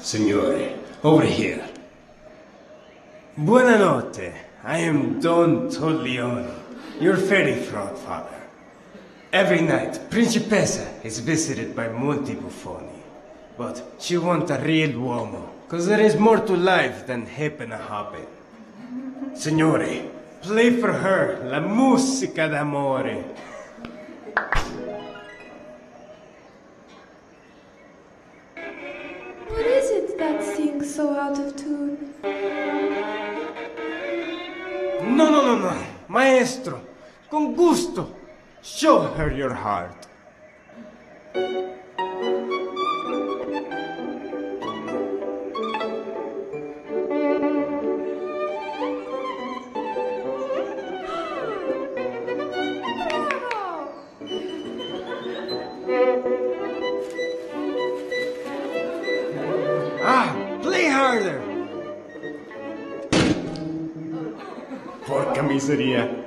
Signore, over here. Buonanotte. I am Don Tolleone, your fairy godfather. Every night, Principessa is visited by molti buffoni. But she wants a real uomo, cause there is more to life than hipping a hopping. Signore, play for her la musica d'amore. What is it that sings so out of tune? No. Maestro, con gusto. Show her your heart. Play harder. Porca miseria.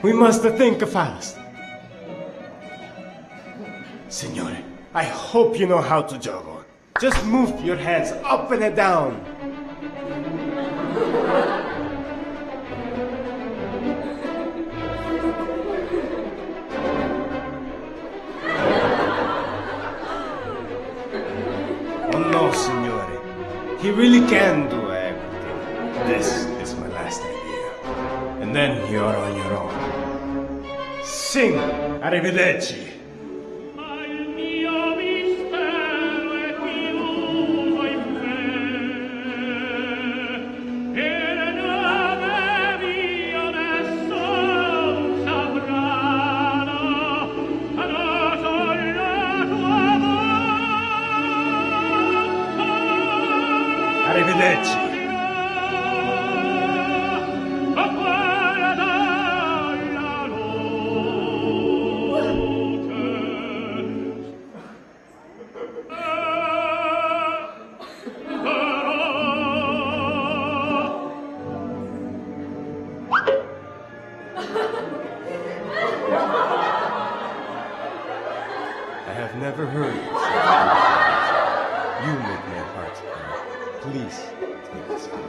We must think fast. Signore, I hope you know how to juggle. Just move your hands up and down. Oh no, Signore. He really can do everything. This is my last idea. And then you're on your own. Sing! Arrivederci! Arrivederci! I have never heard it. You make my heart cry. Please, take this out.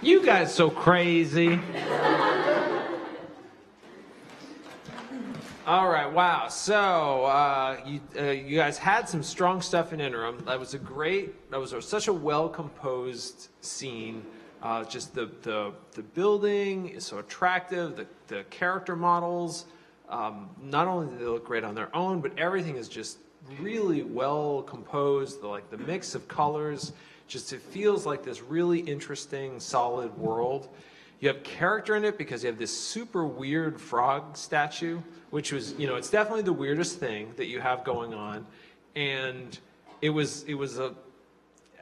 You guys so crazy. All right, wow. So you guys had some strong stuff in interim. That was such a well-composed scene. Just the building is so attractive. The character models, not only do they look great on their own, but everything is just really well composed. The mix of colors. Just it feels like this really interesting, solid world. You have character in it because you have this super weird frog statue, which was, it's definitely the weirdest thing that you have going on. And it was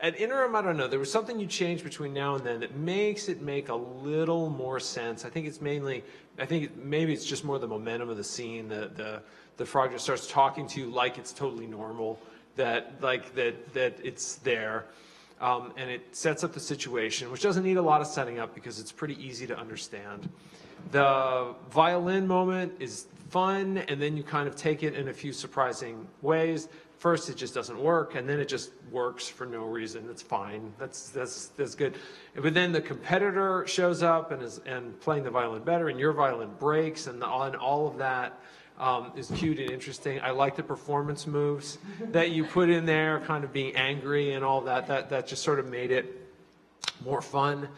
at interim, I don't know, there was something you changed between now and then that makes it make a little more sense. I think maybe it's just more the momentum of the scene. The frog just starts talking to you like it's totally normal, that it's there. And it sets up the situation, which doesn't need a lot of setting up because it's pretty easy to understand. The violin moment is fun, and then you kind of take it in a few surprising ways. First, it just doesn't work, and then it just works for no reason. It's fine. That's good. But then the competitor shows up and is playing the violin better, and your violin breaks, and all of that. Is cute and interesting. I like the performance moves that you put in there, kind of being angry and all that. That just sort of made it more fun.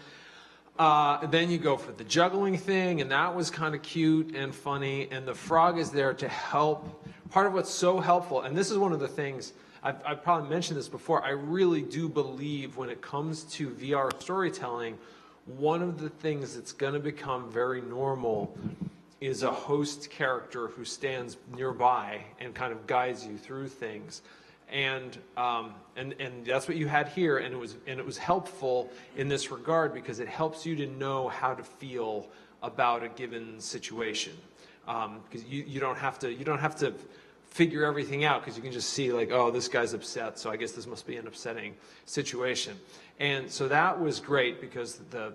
Then you go for the juggling thing, and that was kind of cute and funny. And the frog is there to help. Part of what's so helpful, and this is one of the things, I've probably mentioned this before, I really do believe when it comes to VR storytelling, one of the things that's going to become very normal is a host character who stands nearby and kind of guides you through things. And that's what you had here, and it was helpful in this regard because it helps you to know how to feel about a given situation, because you don't have to figure everything out, because you can just see like, oh, this guy's upset, so I guess this must be an upsetting situation. And so that was great because the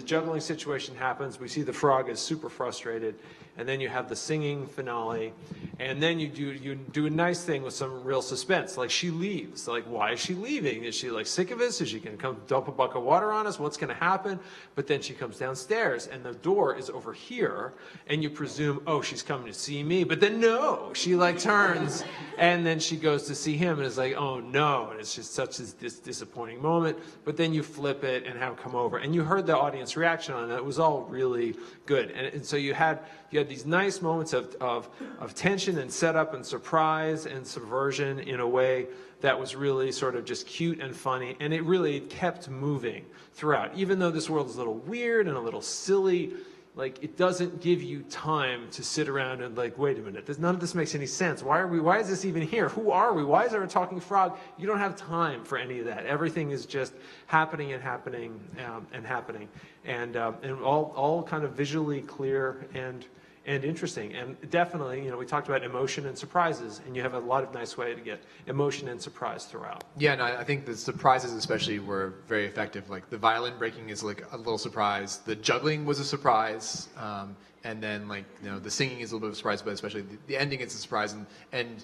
juggling situation happens. We see the frog is super frustrated, and then you have the singing finale, and then you do a nice thing with some real suspense. Like she leaves. Like, why is she leaving? Is she like sick of us? Is she going to come dump a bucket of water on us? What's going to happen? But then she comes downstairs, and the door is over here, and you presume, oh, she's coming to see me. But then no, she like turns, and then she goes to see him, and it's like, oh no, and it's just such this disappointing moment. But then you flip it and have it come over, and you heard the audience reaction on that. It was all really good, and so you had these nice moments of tension and setup and surprise and subversion in a way that was really sort of just cute and funny, and it really kept moving throughout. Even though this world is a little weird and a little silly, like it doesn't give you time to sit around and like, wait a minute, none of this makes any sense. Why is this even here? Who are we? Why is there a talking frog? You don't have time for any of that. Everything is just happening and happening and happening, and all kind of visually clear and interesting. And definitely, we talked about emotion and surprises, and you have a lot of nice way to get emotion and surprise throughout. Yeah, no, I think the surprises especially were very effective. Like the violin breaking is like a little surprise. The juggling was a surprise. And then the singing is a little bit of a surprise, but especially the ending is a surprise. And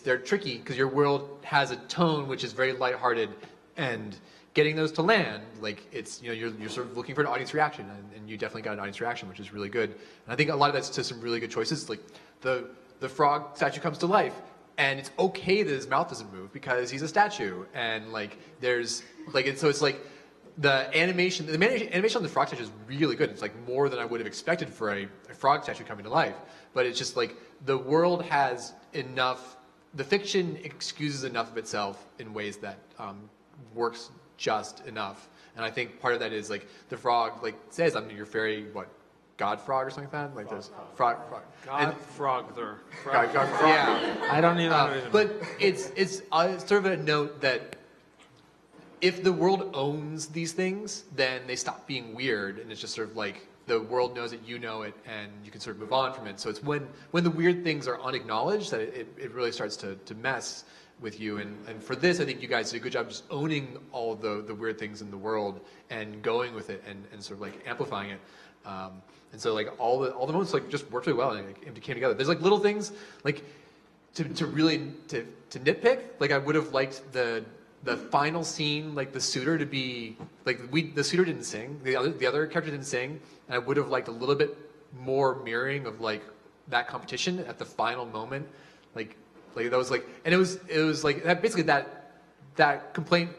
they're tricky because your world has a tone which is very lighthearted, and getting those to land, like it's, you're sort of looking for an audience reaction, and you definitely got an audience reaction, which is really good. And I think a lot of that's to some really good choices. Like the frog statue comes to life, and it's okay that his mouth doesn't move because he's a statue, and like there's like so it's like the animation on the frog statue is really good. It's like more than I would have expected for a frog statue coming to life. But it's just like the world has enough, the fiction excuses enough of itself in ways that works just enough. And I think part of that is like the frog like says, I'm your fairy, god frog or something like that? Like there's frog. God frog. Yeah. I don't even but it's sort of a note that if the world owns these things, then they stop being weird, and it's just sort of like the world knows that you know it, and you can sort of move on from it. So it's when the weird things are unacknowledged that it really starts to mess with you. And for this, I think you guys did a good job just owning all the weird things in the world and going with it and sort of like amplifying it. And so like all the moments like just worked really well, and it came together. There's like little things like to really nitpick. Like I would have liked the final scene, like the suitor to be like the suitor didn't sing, the other character didn't sing, and I would have liked a little bit more mirroring of like that competition at the final moment. Like that was like, and it was like that, basically that complaint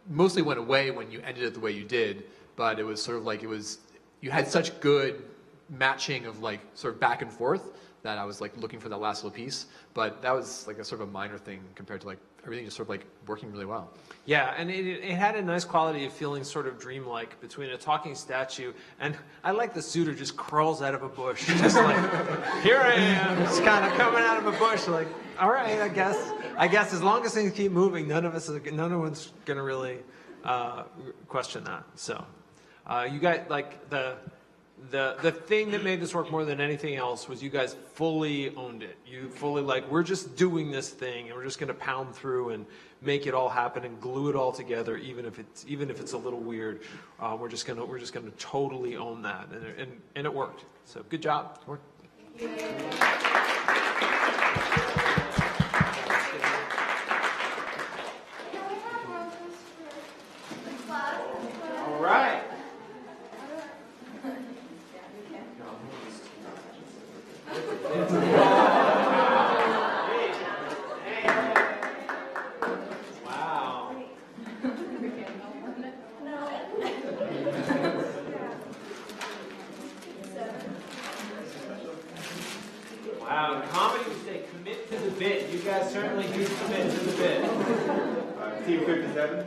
mostly went away when you ended it the way you did, but it was sort of like you had such good matching of like sort of back and forth that I was like looking for that last little piece, but that was like a sort of a minor thing compared to like everything just sort of like working really well. Yeah, and it had a nice quality of feeling sort of dreamlike between a talking statue and I like the suitor just crawls out of a bush, just like, here I am, just kind of coming out of a bush, like, all right, I guess as long as things keep moving, no one's gonna really question that. So you guys, like the thing that made this work more than anything else was you guys fully owned it. You fully like, we're just doing this thing and we're just going to pound through and make it all happen and glue it all together, even if it's a little weird. We're just gonna totally own that, and it worked. So good job. It worked. All right. Wow, comedy would say commit to the bit. You guys certainly do commit to the bit. Team 57.